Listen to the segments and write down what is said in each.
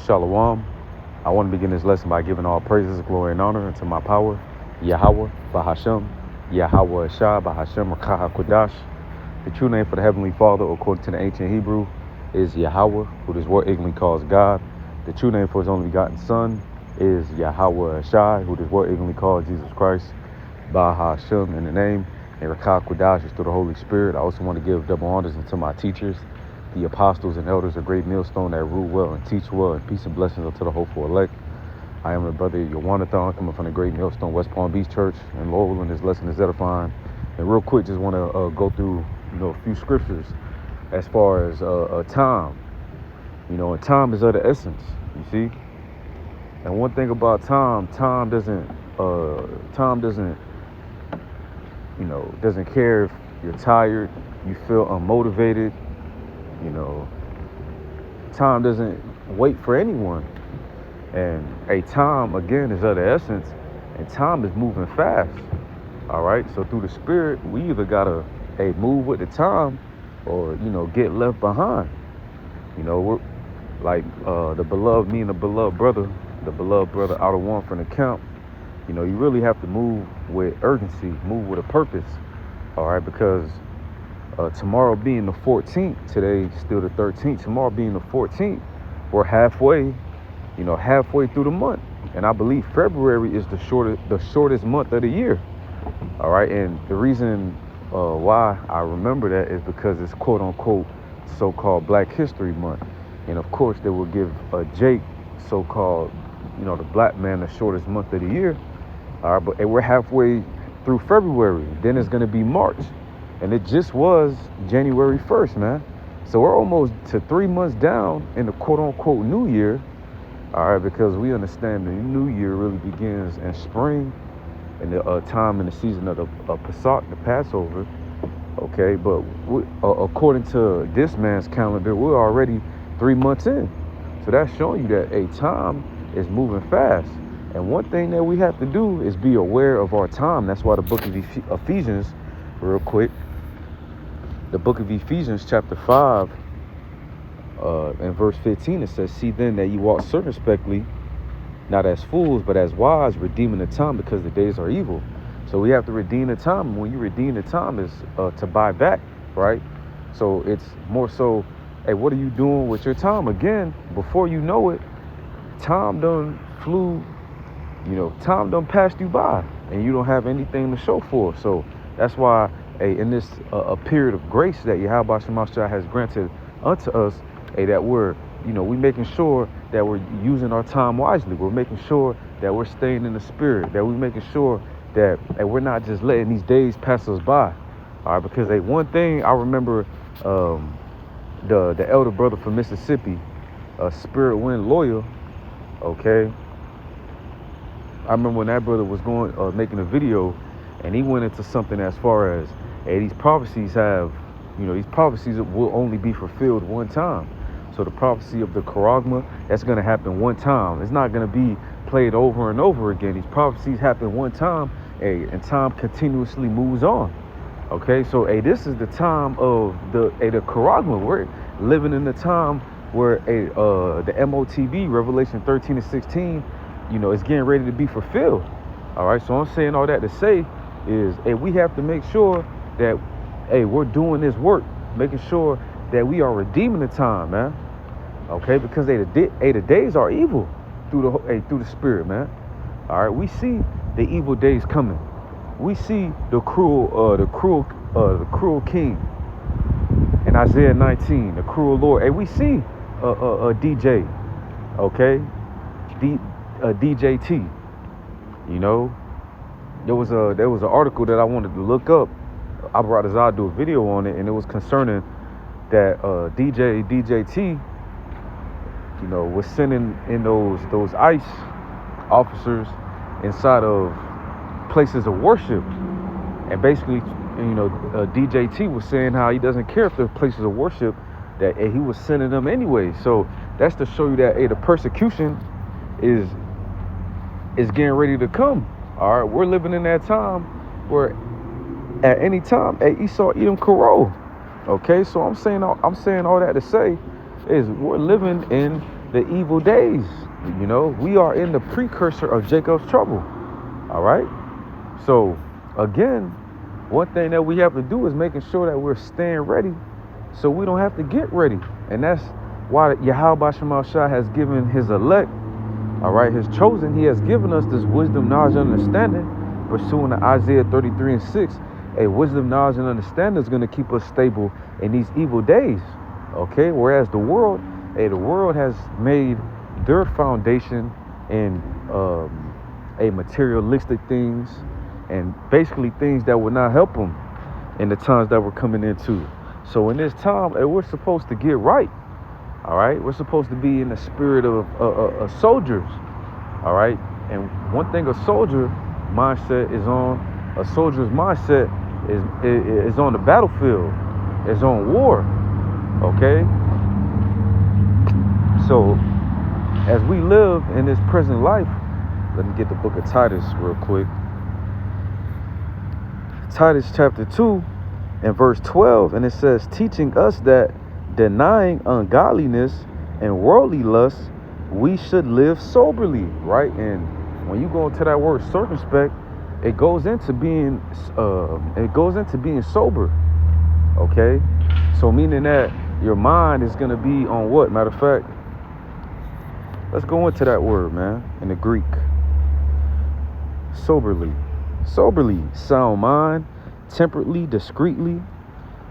Shalom. I want to begin this lesson by giving all praises, glory, and honor unto my power, Yahweh, Bahashem, Yahweh Shah, Bahashem, Rakaha Kodash. The true name for the Heavenly Father, according to the ancient Hebrew, is Yahweh, who this word ignorantly calls God. The true name for his only begotten Son is Yahweh Shai, who this word ignorantly calls Jesus Christ, Bahashem in the name, and Rakaha Kodash is through the Holy Spirit. I also want to give double honors unto my teachers, the apostles and elders, a great millstone that rule well and teach well, and peace and blessings unto the hopeful elect. I am a brother Yawanathan, coming from the great millstone West Palm Beach Church in Laurel, and this lesson is edifying. And real quick, just want to go through a few scriptures as far as time. And time is of the essence, you see. And one thing about time doesn't care if you're tired, you feel unmotivated. Time doesn't wait for anyone. And time, again, is of the essence, and time is moving fast. All right, so through the Spirit, we either gotta move with the time or get left behind. We're like the beloved brother out of one from the camp. You really have to move with urgency, move with a purpose. All right, because tomorrow being the 14th, today still the 13th, tomorrow being the 14th, we're halfway through the month. And I believe February is the shortest month of the year. All right, and the reason why I remember that is because it's quote unquote so-called Black History Month. And of course they will give Jake, so-called, the black man, the shortest month of the year. All right, but we're halfway through February. Then it's gonna be March. And it just was January 1st, man. So we're almost to 3 months down in the quote-unquote new year. All right, because we understand the new year really begins in spring, in the time in the season of the Pesach, the Passover. Okay, but according to this man's calendar, we're already 3 months in. So that's showing you that time is moving fast. And one thing that we have to do is be aware of our time. That's why the book of Ephesians, real quick, the book of Ephesians chapter 5 and verse 15, it says, "See then that you walk circumspectly, not as fools, but as wise, redeeming the time, because the days are evil." So we have to redeem the time. When you redeem the time, is to buy back, right? So it's more so, what are you doing with your time? Again, before you know it, time done flew, time done passed you by, and you don't have anything to show for it. So that's why in this a period of grace that Yahweh Shemashah has granted unto us, that we're we making sure that we're using our time wisely. We're making sure that we're staying in the Spirit, that we're making sure that we're not just letting these days pass us by. All right, because one thing I remember, the elder brother from Mississippi, Spirit Wind Loyal, okay, I remember when that brother was making a video, and he went into something as far as, these prophecies will only be fulfilled one time. So the prophecy of the Charagma, that's going to happen one time. It's not going to be played over and over again. These prophecies happen one time, and time continuously moves on. Okay, so this is the time of the Charagma. We're living in the time where the MOTB, Revelation 13 and 16, is getting ready to be fulfilled. All right, so I'm saying all that to say is, we have to make sure that, we're doing this work, making sure that we are redeeming the time, man. Okay, because the days are evil through the Spirit, man. All right, we see the evil days coming. We see the cruel king in Isaiah 19, the cruel Lord. We see DJ, okay, DJT. There was an article that I wanted to look up. I brought his eye, do a video on it, and it was concerning that DJT, was sending in those ICE officers inside of places of worship, and basically, DJT was saying how he doesn't care if they're places of worship, that he was sending them anyway. So that's to show you that the persecution is getting ready to come. All right, we're living in that time where at any time, Esau Edom could roll. Okay, so I'm saying all that to say is we're living in the evil days. You know, we are in the precursor of Jacob's trouble. All right. So again, one thing that we have to do is making sure that we're staying ready so we don't have to get ready. And that's why Yahweh Shema Shah has given his elect, all right, his chosen, he has given us this wisdom, knowledge, and understanding, pursuing to Isaiah 33:6. A wisdom, knowledge, and understanding is going to keep us stable in these evil days. Okay, whereas the world has made their foundation in a materialistic things and basically things that would not help them in the times that we're coming into. So in this time, we're supposed to get right. All right, we're supposed to be in the spirit of soldiers. All right, and one thing a soldier's mindset is on the battlefield, is on war. Okay, so as we live in this present life, let me get the book of Titus real quick. Titus chapter 2 and verse 12, and it says, teaching us that denying ungodliness and worldly lust, we should live soberly, right? And when you go into that word circumspect, it goes into being sober. Okay, so meaning that your mind is going to be on what? Matter of fact, let's go into that word, man, in the Greek. Soberly, sound mind, temperately, discreetly,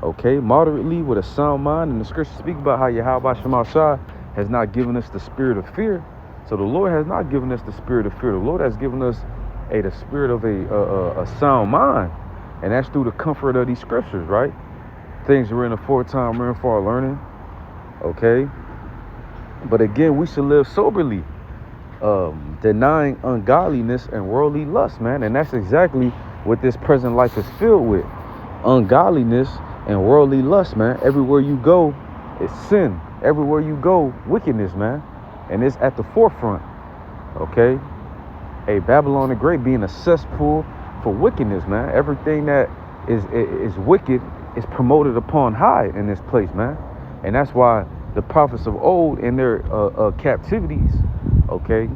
okay, moderately, with a sound mind. And the scriptures speak about how Yahweh Shema Shah has not given us the spirit of fear. So the Lord has not given us the spirit of fear. The Lord has given us the spirit of a sound mind, and that's through the comfort of these scriptures, right? Things are in the foretime, we're in for our learning, okay? But again, we should live soberly, denying ungodliness and worldly lust, man. And that's exactly what this present life is filled with. Ungodliness and worldly lust, man. Everywhere you go, it's sin. Everywhere you go, wickedness, man. And it's at the forefront, okay? Babylon the Great being a cesspool for wickedness, man. Everything that is wicked is promoted upon high in this place, man. And that's why the prophets of old in their captivities, okay,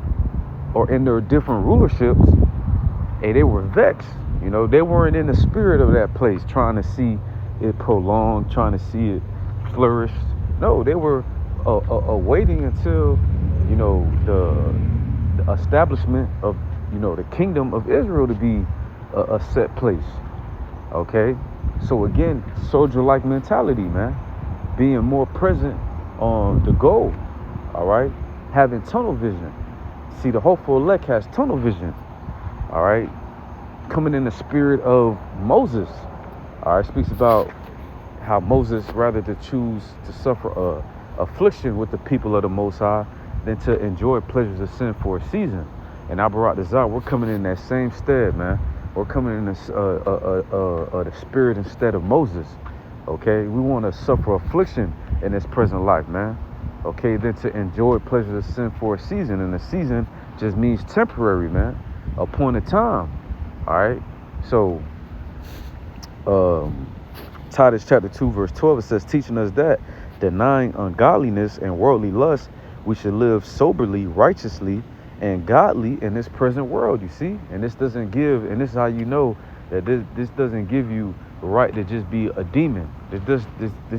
or in their different rulerships, they were vexed. You know, they weren't in the spirit of that place trying to see it prolonged, trying to see it flourish. No, they were waiting until, you know, the establishment of, you know, the kingdom of Israel to be a set place. Okay, so again, soldier-like mentality, man, being more present on the goal. All right, having tunnel vision. See, the hopeful elect has tunnel vision. All right, coming in the spirit of Moses. All right, speaks about how Moses rather to choose to suffer affliction with the people of the Most High than to enjoy pleasures of sin for a season. And Abarat Desire, we're coming in that same stead, man. We're coming in this the spirit instead of Moses. Okay, we want to suffer affliction in this present life, man. Okay, then to enjoy pleasures of sin for a season, and a season just means temporary, man. A point of time. All right, so Titus chapter 2 verse 12, it says, teaching us that denying ungodliness and worldly lust, we should live soberly, righteously, and godly in this present world. You see, and this doesn't give, and this is how you know that this doesn't give you the right to just be a demon. This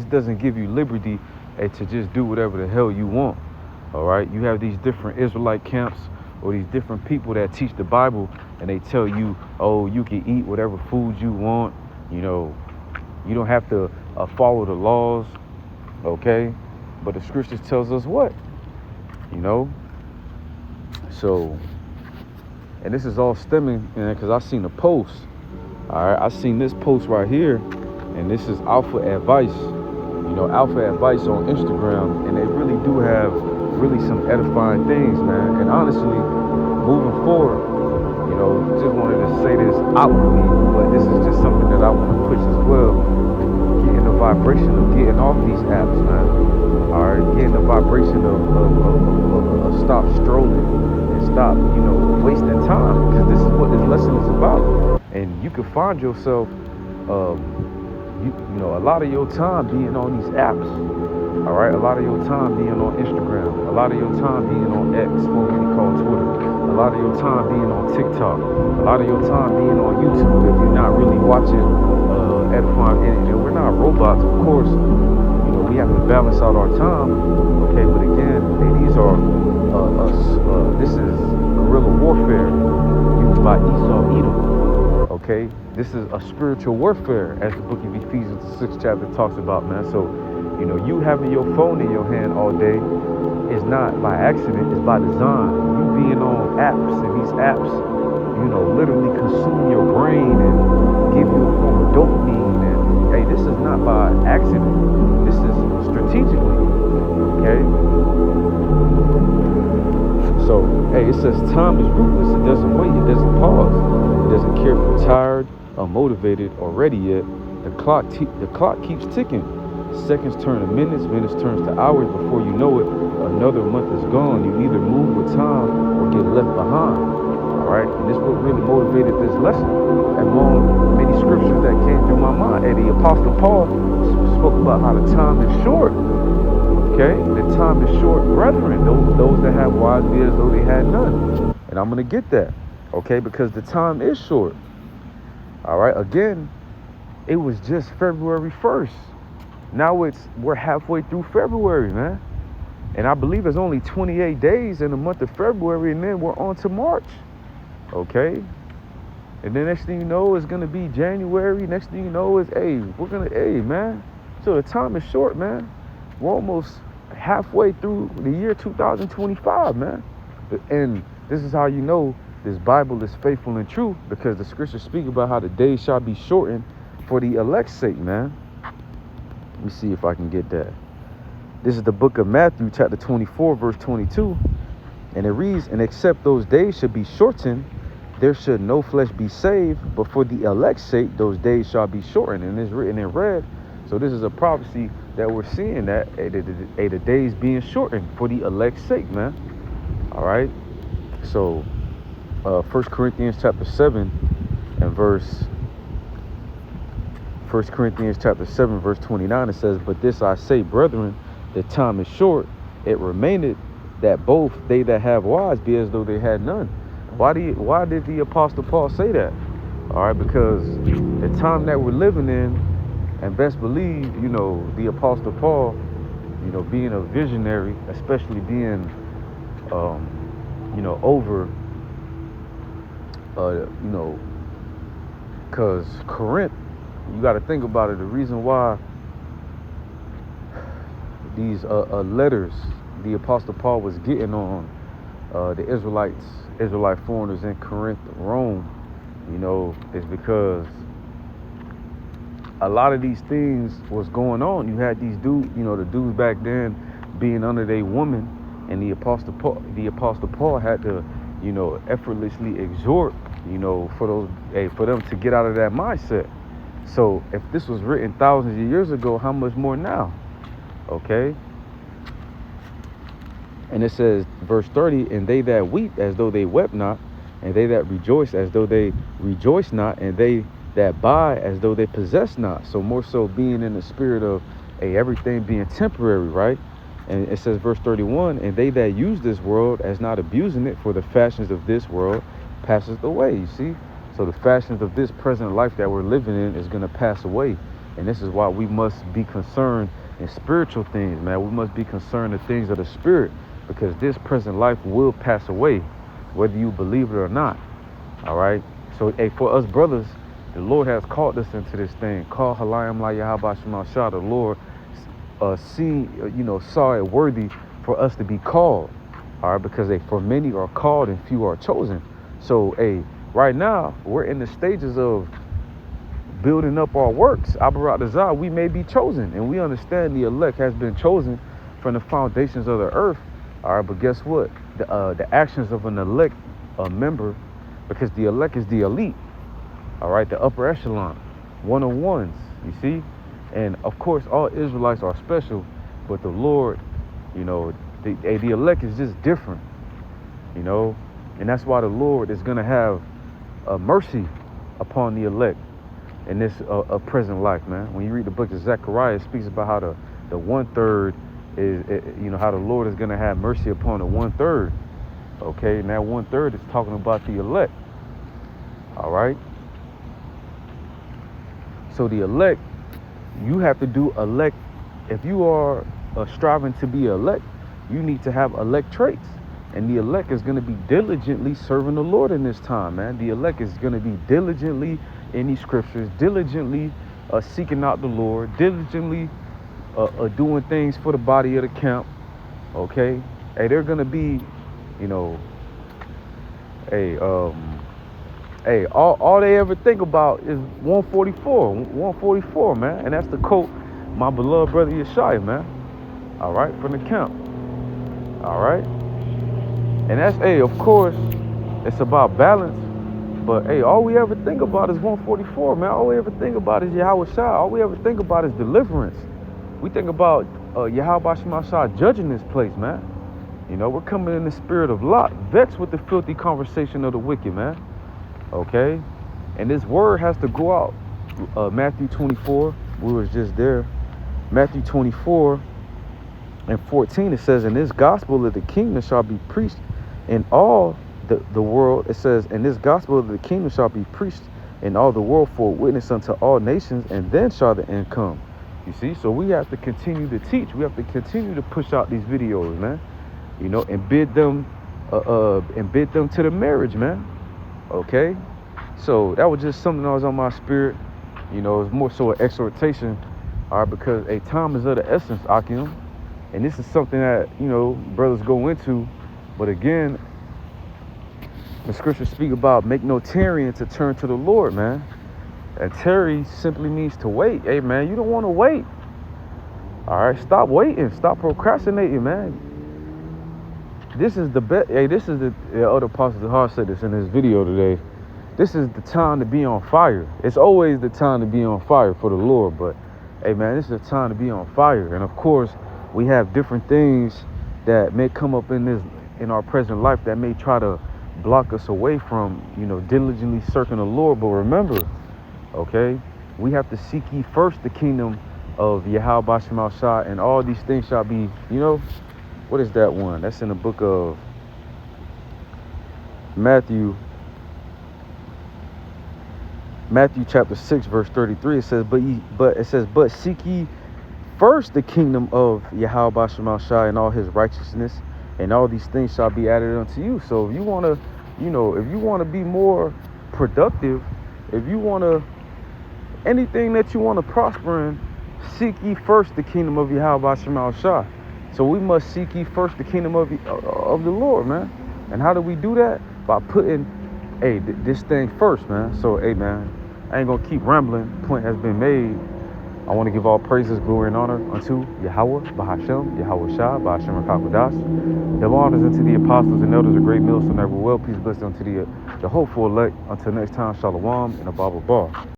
doesn't give you liberty to just do whatever the hell you want. All right, you have these different Israelite camps or these different people that teach the Bible, and they tell you, oh, you can eat whatever food you want. You know, you don't have to follow the laws. Okay, but the scriptures tells us what, you know. So, and this is all stemming, because I seen a post. All right, I seen this post right here, and this is Alpha Advice. You know, Alpha Advice on Instagram, and they really do have really some edifying things, man. And honestly, moving forward, you know, just wanted to say this outwardly, but this is just something that I want to push as well. Getting the vibration of getting off these apps, man. All right, getting the vibration of stop strolling and stop, you know, wasting time, because this is what this lesson is about. And you can find yourself, you know, a lot of your time being on these apps. All right, a lot of your time being on Instagram, a lot of your time being on X, formerly called Twitter, a lot of your time being on TikTok, a lot of your time being on YouTube. If you're not really watching edifying, and we're not robots, of course. We have to balance out our time. Okay, but again, hey, these are this is guerrilla warfare used by Esau Edom. Okay, this is a spiritual warfare, as the book of Ephesians, the 6th chapter, talks about, man. So, you having your phone in your hand all day is not by accident, it's by design. You being on apps, and these apps, literally consume your brain and give you a form of dopamine. And hey, this is not by accident. This is strategically, okay? So, hey, it says time is ruthless. It doesn't wait. It doesn't pause. It doesn't care if you're tired, unmotivated, or ready yet. The clock keeps ticking. Seconds turn to minutes, minutes turns to hours. Before you know it, another month is gone. You either move with time or get left behind. All right, and this is what really motivated this lesson. Among many scriptures that came through my mind, and the Apostle Paul spoke about how the time is short. Okay, the time is short, brethren. Those that have wives be as though they had none. And I'm gonna get that, okay, because the time is short. All right, again, it was just February 1st. Now we're halfway through February, man. And I believe it's only 28 days in the month of February, and then we're on to March. Okay? And then next thing you know, it's gonna be January. Next thing you know is, man. So the time is short, man. We're almost halfway through the year 2025, man. And this is how you know this Bible is faithful and true, because the scriptures speak about how the days shall be shortened for the elect's sake, man. Let me see if I can get that. This is the book of Matthew, chapter 24, verse 22. And it reads, and except those days should be shortened, there should no flesh be saved, but for the elect's sake, those days shall be shortened. And it's written in red. So this is a prophecy that we're seeing, that the days being shortened for the elect's sake, man. All right. So 1 Corinthians chapter 7 and verse 1 Corinthians chapter 7, verse 29, it says, but this I say, brethren, the time is short. It remaineth that both they that have wives be as though they had none. Why did the Apostle Paul say that? All right, because the time that we're living in, and best believe, the Apostle Paul, being a visionary, especially being, over, because Corinth, you got to think about it. The reason why these letters the Apostle Paul was getting on the Israelite foreigners in Corinth, Rome, is because a lot of these things was going on. You had these dudes, the dudes back then being under their woman, and the Apostle Paul had to, effortlessly exhort, for them to get out of that mindset. So if this was written thousands of years ago, how much more now? Okay. And it says, verse 30, and they that weep as though they wept not, and they that rejoice as though they rejoice not, and they that buy as though they possess not. So more so being in the spirit of everything being temporary, right? And it says, verse 31, and they that use this world as not abusing it, for the fashions of this world passeth away. You see? So the fashions of this present life that we're living in is going to pass away. And this is why we must be concerned in spiritual things, man. We must be concerned in things of the spirit, because this present life will pass away, whether you believe it or not. All right. So, for us brothers, the Lord has called us into this thing. Call halayim la Yahweh Shema Shah. The Lord saw it worthy for us to be called. All right, because for many are called and few are chosen. So, right now we're in the stages of building up our works. Abarat Azah, we may be chosen, and we understand the elect has been chosen from the foundations of the earth. All right, but guess what? The actions of an elect member, because the elect is the elite. All right, the upper echelon, one-on-ones. You see, and of course, all Israelites are special, but the Lord, the elect is just different. And that's why the Lord is gonna have mercy upon the elect in this present life, man. When you read the book of Zechariah, it speaks about how the the 1/3 is, how the Lord is going to have mercy upon the 1/3. Okay, and that 1/3 is talking about the elect. All right. So the elect, you have to do elect. If you are striving to be elect, you need to have elect traits. And the elect is going to be diligently serving the Lord in this time, man. The elect is going to be diligently in these scriptures, diligently seeking out the Lord, diligently doing things for the body of the camp. Okay. Hey, they're going to be, hey, all they ever think about is 144, man. And that's the quote my beloved brother Yeshaya, man. All right, from the camp. All right. And that's, hey, of course, it's about balance. But, hey, all we ever think about is 144, man. All we ever think about is Yahweh Shai. All we ever think about is deliverance. We think about Yahweh Shai judging this place, man. We're coming in the spirit of Lot, vexed with the filthy conversation of the wicked, man. Okay? And this word has to go out. Matthew 24, we was just there. Matthew 24 and 14, it says, "And this gospel of the kingdom shall be preached in all the world." It says, "And this gospel of the kingdom shall be preached in all the world for a witness unto all nations, and then shall the end come." You see, so we have to continue to teach. We have to continue to push out these videos, man. And bid them to the marriage, man. Okay, so that was just something that was on my spirit. It's more so an exhortation, all right, because a time is of the essence, Akim. And this is something that, brothers go into. But again, the scriptures speak about make no tarrying to turn to the Lord, man. And tarry simply means to wait. Hey, man, you don't want to wait. All right, stop waiting. Stop procrastinating, man. This is the best. Hey, this is the other Apostle Hart said this in his video today. This is the time to be on fire. It's always the time to be on fire for the Lord. But, hey, man, this is the time to be on fire. And, of course, we have different things that may come up in our present life that may try to block us away from, diligently searching the Lord. But remember, okay, we have to seek ye first the kingdom of Yahweh Shai, and all these things shall be, what is that one? That's in the book of Matthew chapter 6, verse 33. It says, but seek ye first the kingdom of Yahweh Shai and all his righteousness, and all these things shall be added unto you. So if you want to, if you want to be more productive, if you want to, anything that you want to prosper in, seek ye first the kingdom of Yahweh Shai. So we must seek ye first the kingdom of the Lord, man. And how do we do that? By putting, this thing first, man. So, man, I ain't gonna keep rambling. Point has been made. I want to give all praises, glory, and honor unto Yahweh, Bahashem, Yahweh Shai, Bahashem Rakakwadash. Double honors unto the apostles and elders of great millstone, ever well. Peace, blessing unto the hopeful elect. Until next time, Shalom and Abba Bar.